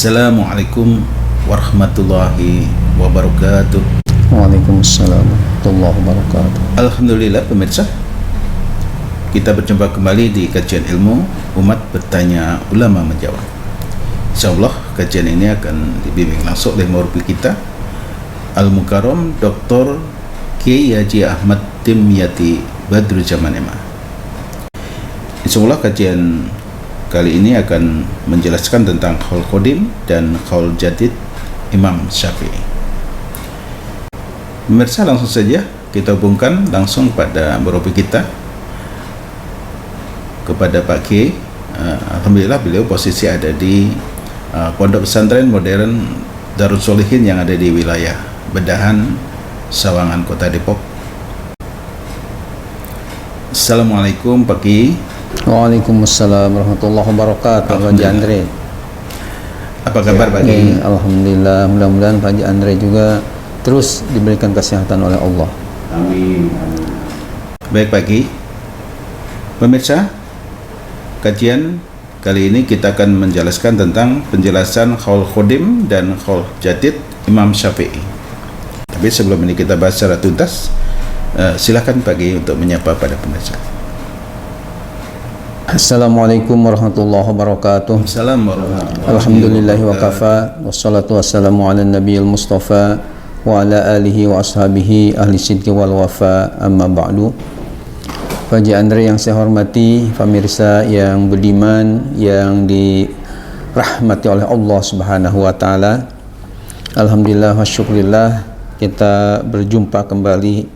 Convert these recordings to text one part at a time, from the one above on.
Assalamualaikum warahmatullahi wabarakatuh. Waalaikumsalam warahmatullahi wabarakatuh. Alhamdulillah pemirsa, kita berjumpa kembali di kajian ilmu Umat Bertanya Ulama Menjawab. InsyaAllah kajian ini akan dibimbing langsung oleh murabbi kita Al-Mukarram Dr. Kiai Haji Ahmad Dimyati Badruzzaman MA. InsyaAllah kajian kali ini akan menjelaskan tentang qaul qadim dan qaul jadid Imam Syafi'i. Pemirsa, langsung saja kita hubungkan langsung pada murabbi kita, kepada Pak Kiai. Alhamdulillah beliau posisi ada di Pondok Pesantren Modern Darus Sholihin yang ada di wilayah Bedahan, Sawangan, Kota Depok. Assalamualaikum Pak Kiai. Waalaikumsalam warahmatullahi wabarakatuh. Pak Haji Andre, apa kabar Pak Kiai? Alhamdulillah, mudah-mudahan Pak Haji Andre juga terus diberikan kesehatan oleh Allah. Amin. Baik Pak Kiai, pemirsa, kajian kali ini kita akan menjelaskan tentang penjelasan qaul qadim dan qaul jadid Imam Syafi'i. Tapi sebelum ini kita bahas secara tuntas, silakan Pak Kiai untuk menyapa pada pemirsa. Assalamualaikum warahmatullahi wabarakatuh. Assalamualaikum. Alhamdulillahi wa kafa, wassalatu wassalamu ala nabiyil mustafa wa ala alihi wa ashabihi ahli sidqi wal wafa, amma ba'du. Pak Haji Andre yang saya hormati, pemirsa yang budiman, yang dirahmati oleh Allah Subhanahu wa taala. Alhamdulillah wa syukurillah, kita berjumpa kembali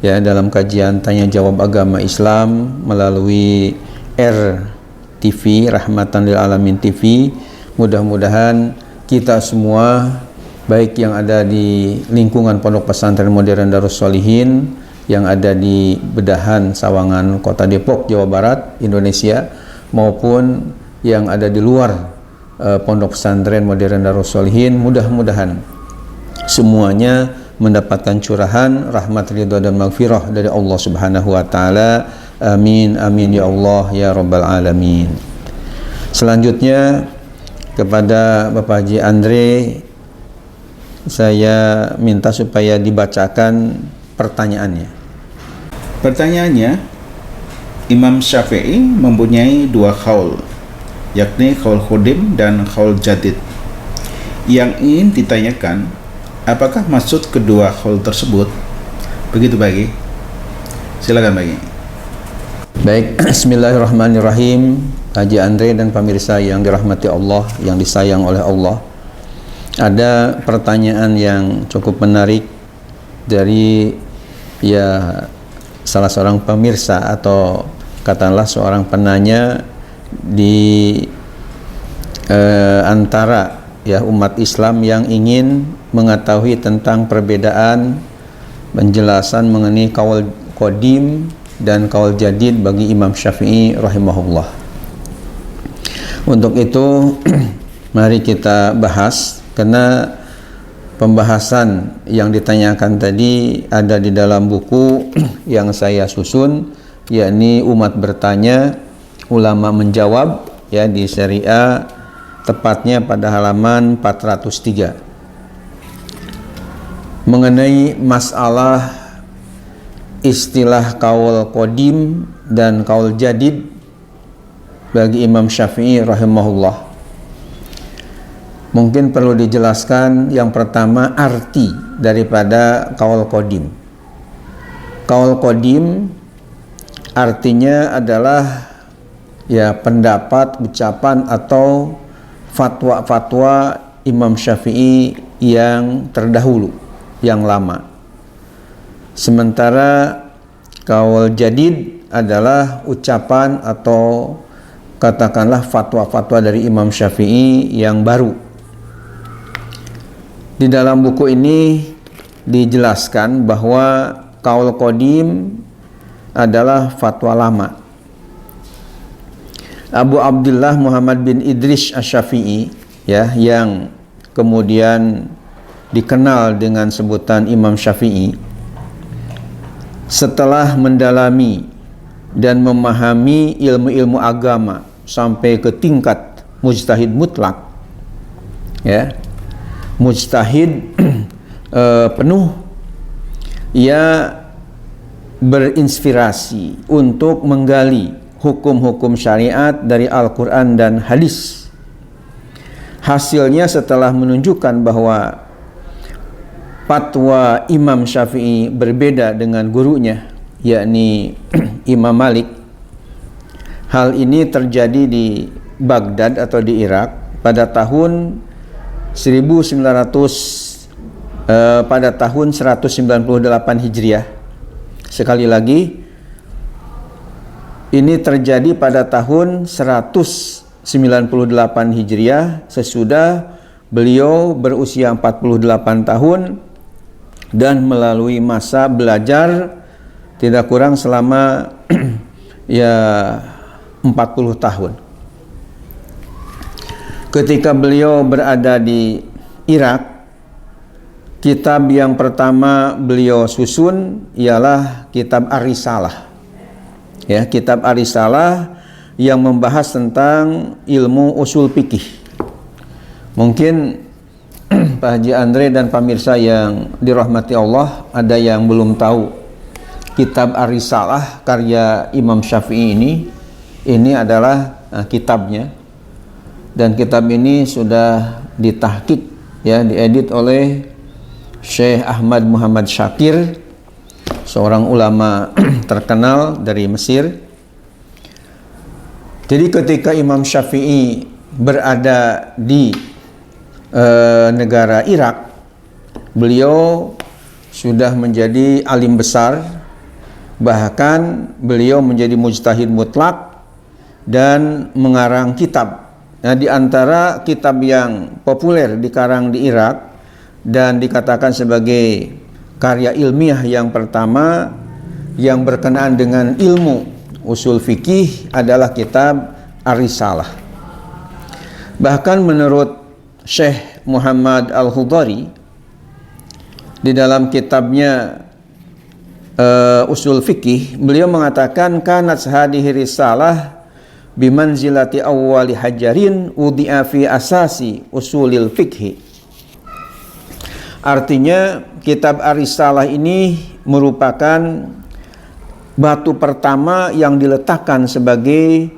ya dalam kajian tanya jawab agama Islam melalui RTV, Rahmatan lil Alamin TV. Mudah-mudahan kita semua, baik yang ada di lingkungan Pondok Pesantren Modern Darus Sholihin yang ada di Bedahan, Sawangan, Kota Depok, Jawa Barat, Indonesia, maupun yang ada di luar Pondok Pesantren Modern Darus Sholihin, mudah-mudahan semuanya mendapatkan curahan rahmat, ridha dan maghfirah dari Allah Subhanahu wa taala. Amin, amin ya Allah ya Rabbal Alamin. Selanjutnya kepada Bapak Haji Andre, saya minta supaya dibacakan pertanyaannya. Pertanyaannya, Imam Syafi'i mempunyai dua qaul, yakni qaul qadim dan qaul jadid. Yang ingin ditanyakan, apakah maksud kedua qaul tersebut? Begitu Pak Kiai. Silakan Pak Kiai. Baik, bismillahirrahmanirrahim. Haji Andre dan pemirsa yang dirahmati Allah, yang disayang oleh Allah, ada pertanyaan yang cukup menarik dari salah seorang pemirsa atau katakanlah seorang penanya di antara umat Islam yang ingin mengetahui tentang perbedaan penjelasan mengenai qaul qadim dan qaul jadid bagi Imam Syafi'i rahimahullah. Untuk itu mari kita bahas, karena pembahasan yang ditanyakan tadi ada di dalam buku yang saya susun, yakni Umat Bertanya Ulama Menjawab, di seri A, tepatnya pada halaman 403, mengenai masalah istilah qaul qadim dan qaul jadid bagi Imam Syafi'i rahimahullah. Mungkin perlu dijelaskan yang pertama arti daripada qaul qadim. Qaul qadim artinya adalah pendapat, ucapan atau fatwa-fatwa Imam Syafi'i yang terdahulu, yang lama. Sementara qaul jadid adalah ucapan atau katakanlah fatwa-fatwa dari Imam Syafi'i yang baru. Di dalam buku ini dijelaskan bahwa qaul qadim adalah fatwa lama. Abu Abdullah Muhammad bin Idris Asy-Syafi'i yang kemudian dikenal dengan sebutan Imam Syafi'i, setelah mendalami dan memahami ilmu-ilmu agama sampai ke tingkat mujtahid mutlak, ya, mujtahid penuh, ia berinspirasi untuk menggali hukum-hukum syariat dari Al-Quran dan hadis. Hasilnya setelah menunjukkan bahwa fatwa Imam Syafi'i berbeda dengan gurunya, yakni Imam Malik. Hal ini terjadi di Baghdad atau di Irak pada tahun 198 Hijriah. Sekali lagi, ini terjadi pada tahun 198 Hijriah sesudah beliau berusia 48 tahun dan melalui masa belajar tidak kurang selama ya 40 tahun. Ketika beliau berada di Irak, kitab yang pertama beliau susun ialah kitab Ar-Risalah. Ya, kitab Ar-Risalah yang membahas tentang ilmu usul fikih. Mungkin Pak Haji Andre dan pemirsa yang dirahmati Allah, ada yang belum tahu kitab Ar-Risalah karya Imam Syafi'i ini adalah kitabnya, dan kitab ini sudah ditahqiq, ya, diedit oleh Syekh Ahmad Muhammad Syakir, seorang ulama terkenal dari Mesir. Jadi ketika Imam Syafi'i berada di negara Irak, beliau sudah menjadi alim besar, bahkan beliau menjadi mujtahid mutlak dan mengarang kitab. Nah, di antara kitab yang populer dikarang di Irak dan dikatakan sebagai karya ilmiah yang pertama yang berkenaan dengan ilmu usul fikih adalah kitab Ar-Risalah. Bahkan menurut Syekh Muhammad Al-Khudari di dalam kitabnya Usul Fikih, beliau mengatakan kanat hadhihi risalah bimanzilati awwali hajarin udi'a fi asasi usulil fikhi. Artinya kitab Ar-Risalah ini merupakan batu pertama yang diletakkan sebagai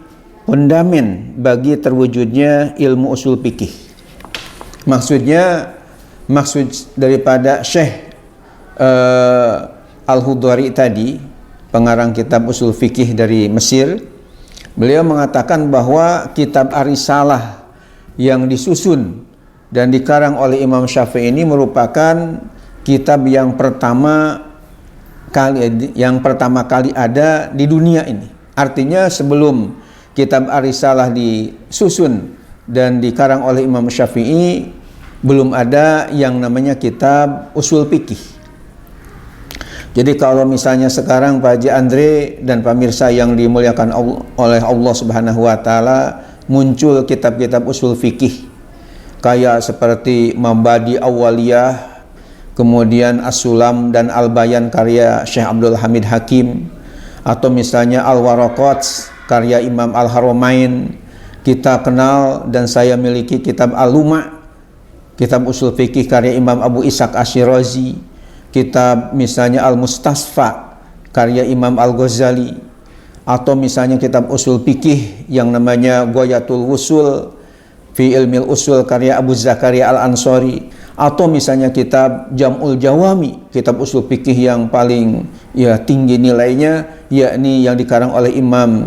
pendamen bagi terwujudnya ilmu usul fikih. Maksud daripada Syekh Al-Khudari tadi, pengarang kitab usul fikih dari Mesir, beliau mengatakan bahwa kitab Ar-Risalah yang disusun dan dikarang oleh Imam Syafi'i ini merupakan kitab yang pertama kali ada di dunia ini. Artinya sebelum kitab Ar-Risalah disusun dan dikarang oleh Imam Syafi'i, belum ada yang namanya kitab usul fikih. Jadi kalau misalnya sekarang Pak Haji Andre dan pemirsa yang dimuliakan oleh Allah Subhanahu wa taala, muncul kitab-kitab usul fikih kayak seperti Mabadi Awwaliyah, kemudian As-Sulam dan Al-Bayan karya Syekh Abdul Hamid Hakim, atau misalnya Al-Waraqat karya Imam Al-Haramain. Kita kenal dan saya miliki kitab Al-Luma, kitab usul fikih karya Imam Abu Ishaq Ash-Shirazi, kitab misalnya Al-Mustasfa karya Imam Al-Ghazali, atau misalnya kitab usul fikih yang namanya Ghayatul Wusul fi Ilmil Usul karya Abu Zakaria Al-Ansari, atau misalnya kitab Jam'ul Jawami, kitab usul fikih yang paling tinggi nilainya, yakni yang dikarang oleh Imam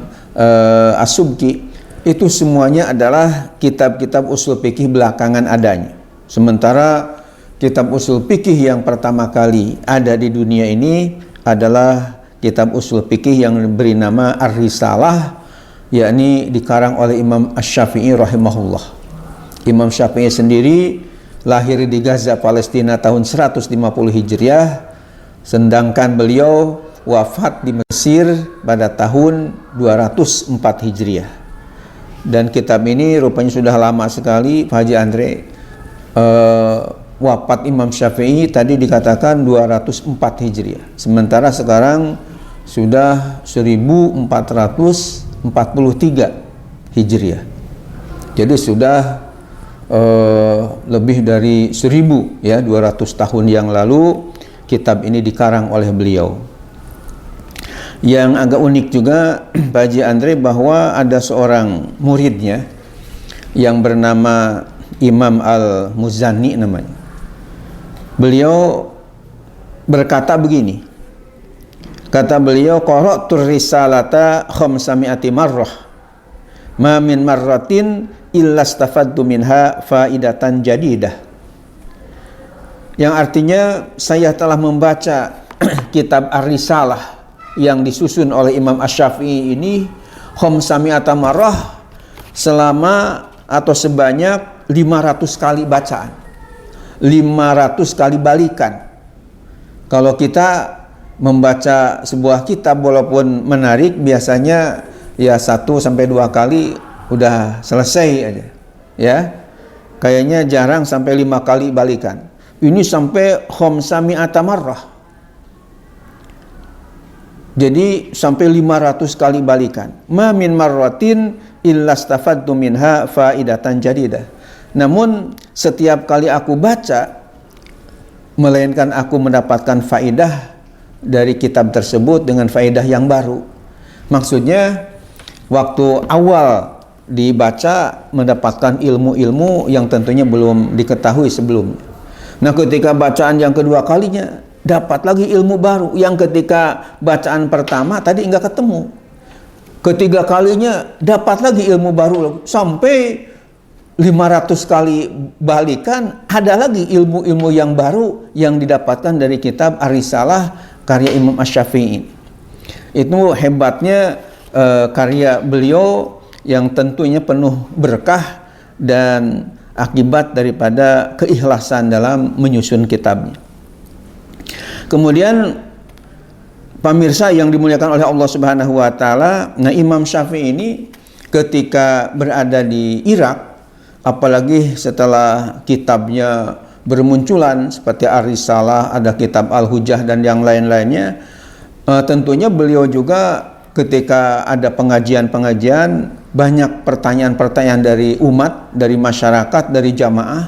As-Subki. Itu semuanya adalah kitab-kitab usul fikih belakangan adanya. Sementara kitab usul fikih yang pertama kali ada di dunia ini adalah kitab usul fikih yang beri nama Ar-Risalah, yakni dikarang oleh Imam Asy-Syafi'i rahimahullah. Imam Syafi'i sendiri lahir di Gaza, Palestina tahun 150 Hijriah, sedangkan beliau wafat di Mesir pada tahun 204 Hijriah. Dan kitab ini rupanya sudah lama sekali, Pak Haji Andre. Wafat Imam Syafi'i tadi dikatakan 204 Hijriah, sementara sekarang sudah 1443 Hijriah. Jadi sudah lebih dari 1200 tahun yang lalu kitab ini dikarang oleh beliau. Yang agak unik juga Pak Haji Andre, bahwa ada seorang muridnya yang bernama Imam Al-Muzani namanya. Beliau berkata begini, kata beliau, qara'tur risalata khamsami'ati marrah ma min marratin illa stafadtu minha faidatan jadidah. Yang artinya, saya telah membaca kitab Ar-Risalah yang disusun oleh Imam Asy-Syafi'i ini khamsami'ata marrah, selama atau sebanyak 500 kali bacaan, 500 kali balikan. Kalau kita membaca sebuah kitab walaupun menarik, biasanya ya 1 sampai 2 kali udah selesai aja, ya. Kayaknya jarang sampai 5 kali balikan. Ini sampai khamsami'ata marrah. Jadi sampai 500 kali balikan. Ma min marratin illa stafadtu minha faidatan jadidah. Namun setiap kali aku baca, melainkan aku mendapatkan faidah dari kitab tersebut dengan faedah yang baru. Maksudnya, waktu awal dibaca mendapatkan ilmu-ilmu yang tentunya belum diketahui sebelumnya. Nah, ketika bacaan yang kedua kalinya dapat lagi ilmu baru yang ketika bacaan pertama tadi enggak ketemu. Ketiga kalinya dapat lagi ilmu baru, sampai 500 kali balikan ada lagi ilmu-ilmu yang baru yang didapatkan dari kitab Ar-Risalah karya Imam Asy-Syafi'i. Itu hebatnya karya beliau yang tentunya penuh berkah dan akibat daripada keikhlasan dalam menyusun kitabnya. Kemudian pemirsa yang dimuliakan oleh Allah Subhanahu wa taala, nah Imam Syafi'i ini ketika berada di Irak, apalagi setelah kitabnya bermunculan seperti Ar-Risalah, ada kitab Al-Hujjah dan yang lain-lainnya, tentunya beliau juga ketika ada pengajian-pengajian, banyak pertanyaan-pertanyaan dari umat, dari masyarakat, dari jamaah.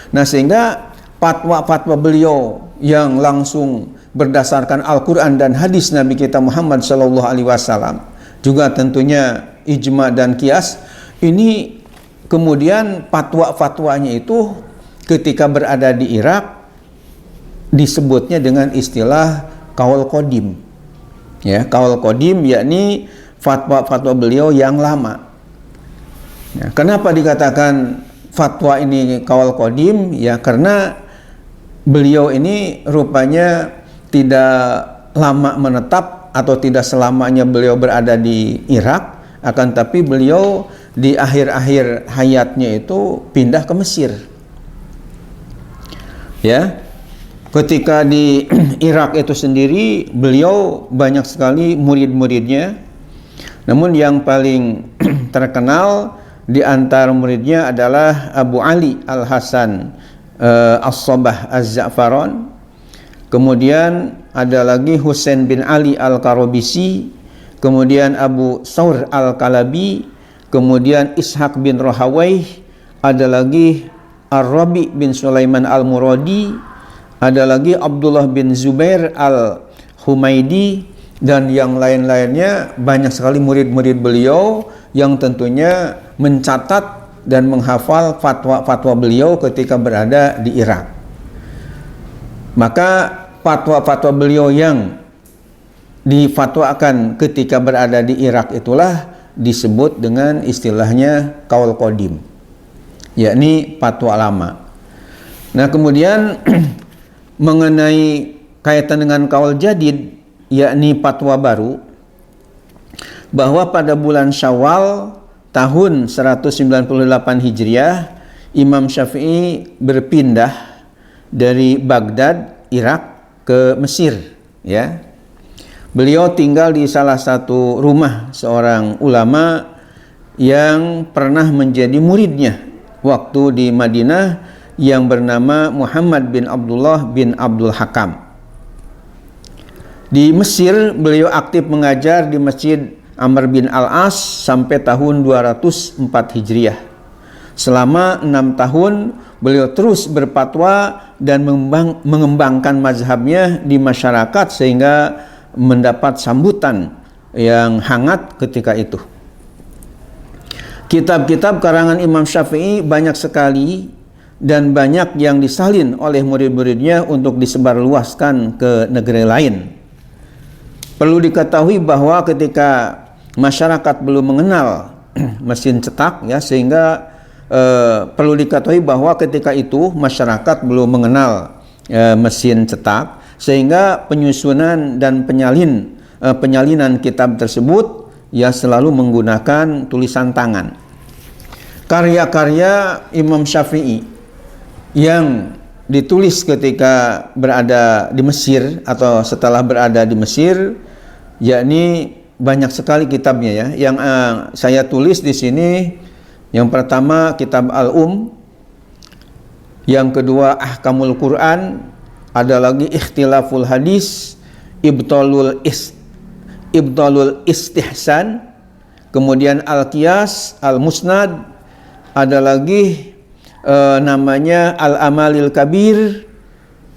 Nah, sehingga fatwa-fatwa beliau yang langsung berdasarkan Al-Quran dan hadis Nabi kita Muhammad SAW, juga tentunya ijma dan qiyas, ini kemudian fatwa-fatwanya itu ketika berada di Irak disebutnya dengan istilah qaul qadim. Ya, qaul qadim yakni fatwa-fatwa beliau yang lama. Ya, kenapa dikatakan fatwa ini qaul qadim? Ya, karena beliau ini rupanya tidak lama menetap atau tidak selamanya beliau berada di Irak, akan tapi beliau di akhir-akhir hayatnya itu pindah ke Mesir. Ya, ketika di Irak itu sendiri beliau banyak sekali murid-muridnya. Namun yang paling terkenal di antara muridnya adalah Abu Ali Al-Hasan As-Sabah Az-Za'faran. Kemudian ada lagi Husain bin Ali Al-Karobisi, kemudian Abu Saur Al-Kalabi, kemudian Ishaq bin Rahawayh, ada lagi Ar-Rabi bin Sulaiman Al-Muradi, ada lagi Abdullah bin Zubair Al-Humaidi, dan yang lain-lainnya. Banyak sekali murid-murid beliau yang tentunya mencatat dan menghafal fatwa-fatwa beliau ketika berada di Irak. Maka fatwa-fatwa beliau yang difatwakan ketika berada di Irak itulah disebut dengan istilahnya qaul qadim, yakni fatwa lama. Nah, kemudian mengenai kaitan dengan qaul jadid, yakni fatwa baru, bahwa pada bulan Syawal tahun 198 Hijriah, Imam Syafi'i berpindah dari Baghdad, Irak ke Mesir, ya. Beliau tinggal di salah satu rumah seorang ulama yang pernah menjadi muridnya waktu di Madinah, yang bernama Muhammad bin Abdullah bin Abdul Hakam. Di Mesir beliau aktif mengajar di Masjid Amr bin Al-As sampai tahun 204 Hijriah. Selama 6 tahun beliau terus berfatwa dan mengembangkan mazhabnya di masyarakat sehingga mendapat sambutan yang hangat ketika itu. Kitab-kitab karangan Imam Syafi'i banyak sekali dan banyak yang disalin oleh murid-muridnya untuk disebarluaskan ke negeri lain. Perlu diketahui bahwa ketika masyarakat belum mengenal mesin cetak, ya, sehingga perlu diketahui bahwa ketika itu masyarakat belum mengenal mesin cetak, sehingga penyusunan dan penyalinan kitab tersebut ya selalu menggunakan tulisan tangan. Karya-karya Imam Syafi'i yang ditulis ketika berada di Mesir atau setelah berada di Mesir, yakni banyak sekali kitabnya, ya. Yang saya tulis di sini, yang pertama kitab Al-Um, yang kedua Ahkamul Quran, ada lagi Ikhtilaful Hadis, Ibtalul Istihsan, kemudian Al-Qiyas, Al-Musnad, ada lagi namanya Al-Amalil Kabir,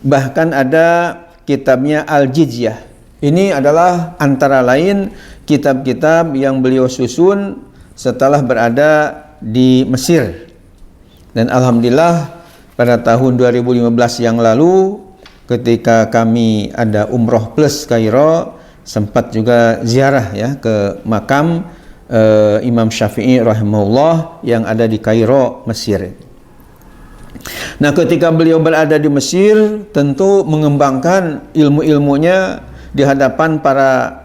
bahkan ada kitabnya Al-Jizyah. Ini adalah antara lain kitab-kitab yang beliau susun setelah berada di Mesir. Dan alhamdulillah pada tahun 2015 yang lalu ketika kami ada umroh plus Kairo, sempat juga ziarah, ya, ke makam Imam Syafi'i rahimahullah yang ada di Kairo, Mesir. Nah, ketika beliau berada di Mesir, tentu mengembangkan ilmu-ilmunya di hadapan para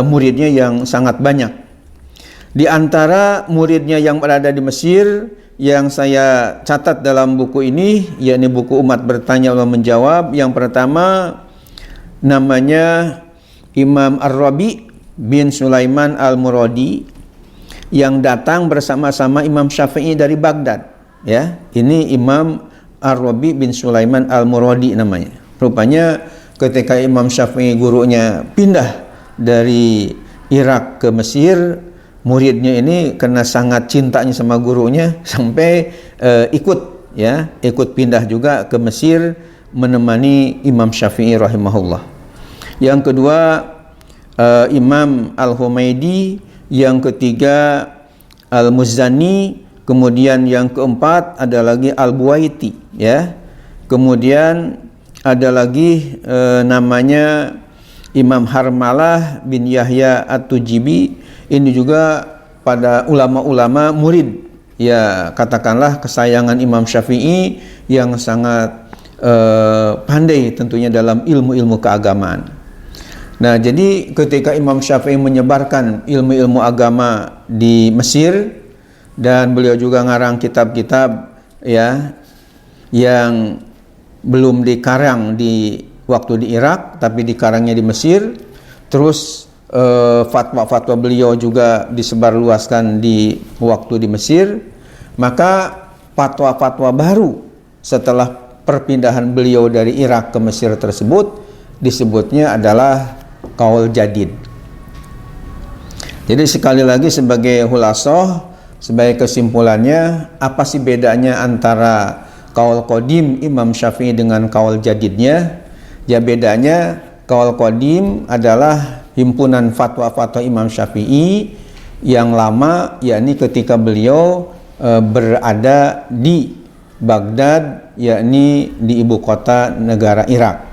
muridnya yang sangat banyak. Di antara muridnya yang berada di Mesir yang saya catat dalam buku ini, yakni buku Umat Bertanya Ulama Menjawab, yang pertama namanya Imam Ar-Rabi bin Sulaiman Al-Muradi, yang datang bersama-sama Imam Syafi'i dari Baghdad, ya. Ini Imam Ar-Rabi bin Sulaiman Al-Muradi namanya. Rupanya ketika Imam Syafi'i gurunya pindah dari Irak ke Mesir, muridnya ini karena sangat cintanya sama gurunya sampai ikut pindah juga ke Mesir menemani Imam Syafi'i rahimahullah. Yang kedua Imam Al-Humaidi, yang ketiga Al-Muzani, kemudian yang keempat ada lagi Al-Buwaiti, ya. Kemudian ada lagi namanya Imam Harmalah bin Yahya At-Tujibi. Ini juga pada ulama-ulama murid, ya, katakanlah kesayangan Imam Syafi'i yang sangat pandai tentunya dalam ilmu-ilmu keagamaan. Nah, jadi ketika Imam Syafi'i menyebarkan ilmu-ilmu agama di Mesir, dan beliau juga ngarang kitab-kitab, ya, yang belum dikarang di waktu di Irak tapi dikarangnya di Mesir. Terus fatwa-fatwa beliau juga disebarluaskan di waktu di Mesir. Maka fatwa-fatwa baru setelah perpindahan beliau dari Irak ke Mesir tersebut disebutnya adalah Qaul Jadid. Jadi sekali lagi sebagai hulasah, sebagai kesimpulannya, apa sih bedanya antara Qaul Qadim Imam Syafi'i dengan Qaul Jadidnya? Ya, bedanya Qaul Qadim adalah himpunan fatwa-fatwa Imam Syafi'i yang lama, yakni ketika beliau berada di Baghdad, yakni di ibu kota negara Irak.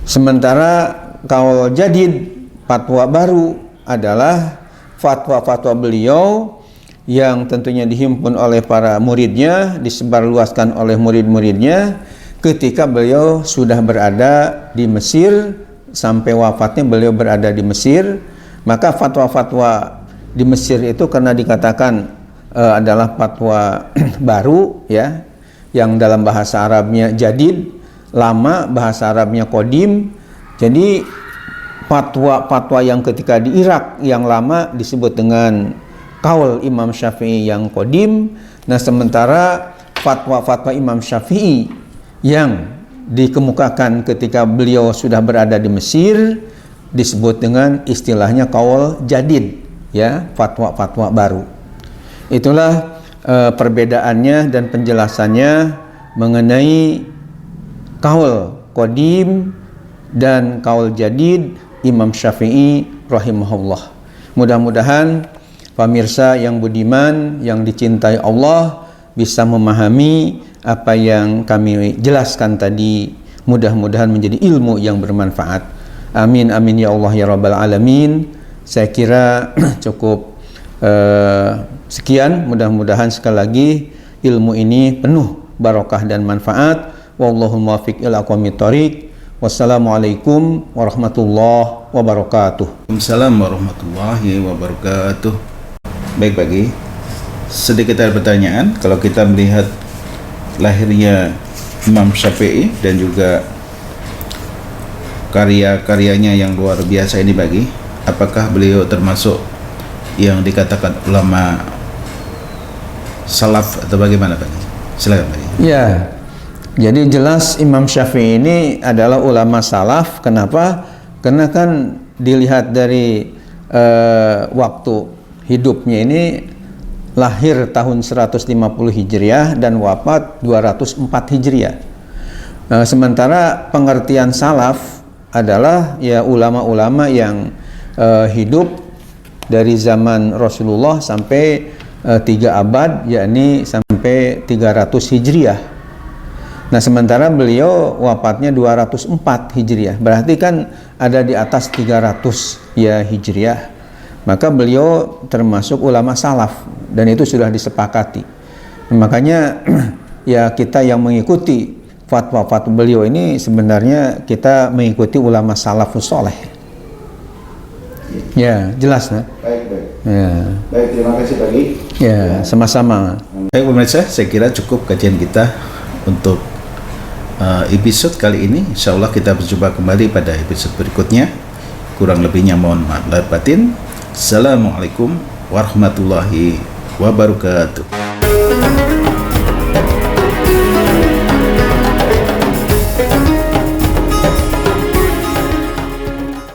Sementara Qaul Jadid, fatwa baru, adalah fatwa-fatwa beliau yang tentunya dihimpun oleh para muridnya, disebarluaskan oleh murid-muridnya ketika beliau sudah berada di Mesir. Sampai wafatnya beliau berada di Mesir. Maka fatwa-fatwa di Mesir itu karena dikatakan adalah fatwa baru, ya, yang dalam bahasa Arabnya jadid, lama, bahasa Arabnya qadim. Jadi fatwa-fatwa yang ketika di Irak yang lama disebut dengan Qaul Imam Syafi'i yang qadim. Nah, sementara fatwa-fatwa Imam Syafi'i yang dikemukakan ketika beliau sudah berada di Mesir disebut dengan istilahnya Qaul Jadid, ya, fatwa-fatwa baru. Itulah perbedaannya dan penjelasannya mengenai kaul qadim dan kaul jadid Imam Syafi'i rahimahullah. Mudah-mudahan pemirsa yang budiman, yang dicintai Allah, bisa memahami apa yang kami jelaskan tadi. Mudah-mudahan menjadi ilmu yang bermanfaat. Amin amin ya Allah ya Rabbal Alamin. Saya kira cukup sekian. Mudah-mudahan sekali lagi ilmu ini penuh barokah dan manfaat. Wallahu muwaffiq ila aqwamit thoriq. Wassalamualaikum warahmatullahi wabarakatuh. Waalaikumsalam warahmatullahi wabarakatuh. Baik, bagi sedikit ada pertanyaan. Kalau kita melihat lahirnya Imam Syafi'i dan juga karya-karyanya yang luar biasa ini, bagi apakah beliau termasuk yang dikatakan ulama salaf atau bagaimana, bagi? Silakan, bagi. Ya, jadi jelas Imam Syafi'i ini adalah ulama salaf. Kenapa? Karena kan dilihat dari waktu hidupnya ini, lahir tahun 150 Hijriah dan wafat 204 Hijriah. Sementara pengertian salaf adalah ya ulama-ulama yang hidup dari zaman Rasulullah sampai 3 abad, yakni sampai 300 Hijriah. Nah, sementara beliau wafatnya 204 Hijriah. Berarti kan ada di atas 300 ya Hijriah. Maka beliau termasuk ulama salaf dan itu sudah disepakati. Makanya ya kita yang mengikuti fatwa-fatwa beliau ini sebenarnya kita mengikuti ulama salafus soleh. Ya, jelas nah? Baik. Ya. Baik, terima kasih, bagi. Ya, sama-sama. Baik pemirsa, saya kira cukup kajian kita untuk episode kali ini. Insya Allah kita berjumpa kembali pada episode berikutnya. Kurang lebihnya mohon maaf lahir batin. Assalamualaikum warahmatullahi wabarakatuh.